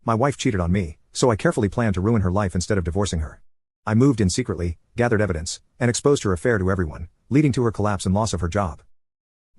My wife cheated on me, so I carefully planned to ruin her life instead of divorcing her. I moved in secretly, gathered evidence, and exposed her affair to everyone, leading to her collapse and loss of her job.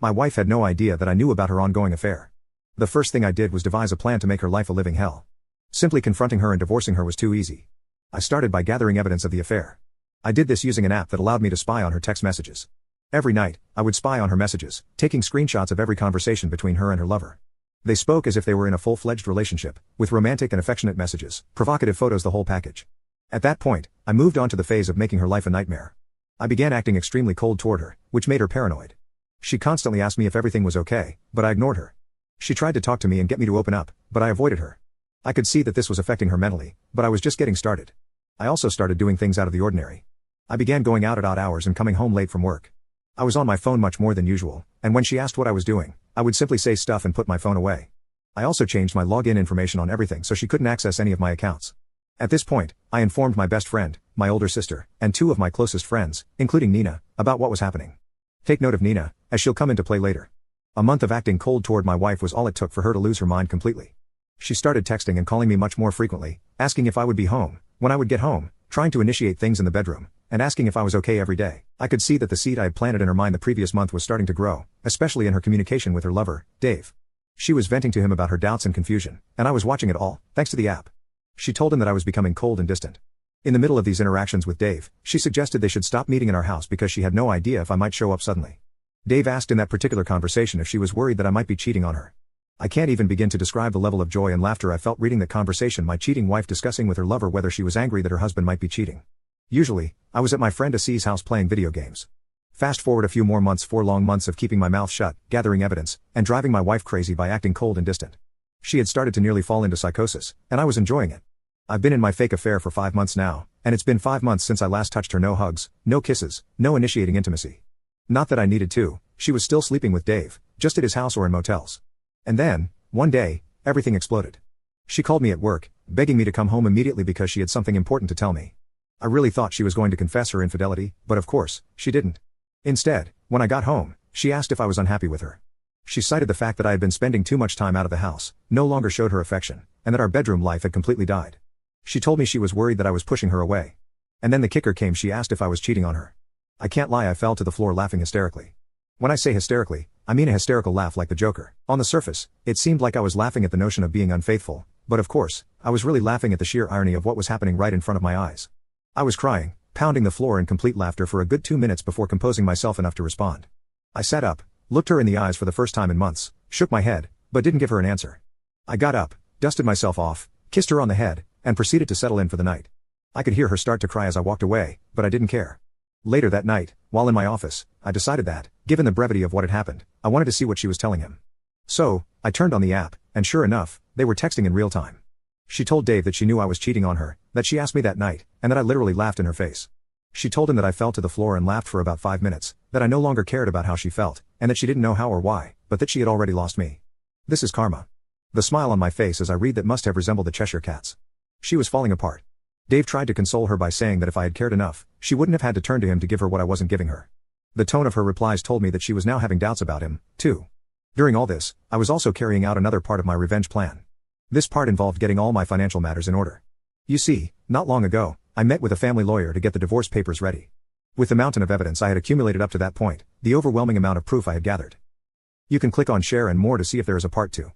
My wife had no idea that I knew about her ongoing affair. The first thing I did was devise a plan to make her life a living hell. Simply confronting her and divorcing her was too easy. I started by gathering evidence of the affair. I did this using an app that allowed me to spy on her text messages. Every night, I would spy on her messages, taking screenshots of every conversation between her and her lover. They spoke as if they were in a full-fledged relationship, with romantic and affectionate messages, provocative photos, the whole package. At that point, I moved on to the phase of making her life a nightmare. I began acting extremely cold toward her, which made her paranoid. She constantly asked me if everything was okay, but I ignored her. She tried to talk to me and get me to open up, but I avoided her. I could see that this was affecting her mentally, but I was just getting started. I also started doing things out of the ordinary. I began going out at odd hours and coming home late from work. I was on my phone much more than usual, and when she asked what I was doing, I would simply say stuff and put my phone away. I also changed my login information on everything so she couldn't access any of my accounts. At this point, I informed my best friend, my older sister, and two of my closest friends, including Nina, about what was happening. Take note of Nina, as she'll come into play later. A month of acting cold toward my wife was all it took for her to lose her mind completely. She started texting and calling me much more frequently, asking if I would be home, when I would get home, trying to initiate things in the bedroom, and asking if I was okay every day. I could see that the seed I had planted in her mind the previous month was starting to grow, especially in her communication with her lover, Dave. She was venting to him about her doubts and confusion, and I was watching it all, thanks to the app. She told him that I was becoming cold and distant. In the middle of these interactions with Dave, she suggested they should stop meeting in our house because she had no idea if I might show up suddenly. Dave asked in that particular conversation if she was worried that I might be cheating on her. I can't even begin to describe the level of joy and laughter I felt reading that conversation, my cheating wife discussing with her lover whether she was angry that her husband might be cheating. Usually, I was at my friend Asie's house playing video games. Fast forward a few more months, 4 long months of keeping my mouth shut, gathering evidence, and driving my wife crazy by acting cold and distant. She had started to nearly fall into psychosis, and I was enjoying it. I've been in my fake affair for 5 months now, and it's been 5 months since I last touched her. No hugs, no kisses, no initiating intimacy. Not that I needed to, she was still sleeping with Dave, just at his house or in motels. And then, one day, everything exploded. She called me at work, begging me to come home immediately because she had something important to tell me. I really thought she was going to confess her infidelity, but of course, she didn't. Instead, when I got home, she asked if I was unhappy with her. She cited the fact that I had been spending too much time out of the house, no longer showed her affection, and that our bedroom life had completely died. She told me she was worried that I was pushing her away. And then the kicker came, she asked if I was cheating on her. I can't lie, I fell to the floor laughing hysterically. When I say hysterically, I mean a hysterical laugh like the Joker. On the surface, it seemed like I was laughing at the notion of being unfaithful, but of course, I was really laughing at the sheer irony of what was happening right in front of my eyes. I was crying, pounding the floor in complete laughter for a good 2 minutes before composing myself enough to respond. I sat up, looked her in the eyes for the first time in months, shook my head, but didn't give her an answer. I got up, dusted myself off, kissed her on the head, and proceeded to settle in for the night. I could hear her start to cry as I walked away, but I didn't care. Later that night, while in my office, I decided that, given the brevity of what had happened, I wanted to see what she was telling him. So, I turned on the app, and sure enough, they were texting in real time. She told Dave that she knew I was cheating on her, that she asked me that night, and that I literally laughed in her face. She told him that I fell to the floor and laughed for about 5 minutes, that I no longer cared about how she felt, and that she didn't know how or why, but that she had already lost me. This is karma. The smile on my face as I read that must have resembled the Cheshire Cats. She was falling apart. Dave tried to console her by saying that if I had cared enough, she wouldn't have had to turn to him to give her what I wasn't giving her. The tone of her replies told me that she was now having doubts about him, too. During all this, I was also carrying out another part of my revenge plan. This part involved getting all my financial matters in order. You see, not long ago, I met with a family lawyer to get the divorce papers ready. With the mountain of evidence I had accumulated up to that point, the overwhelming amount of proof I had gathered. You can click on share and more to see if there is a part 2.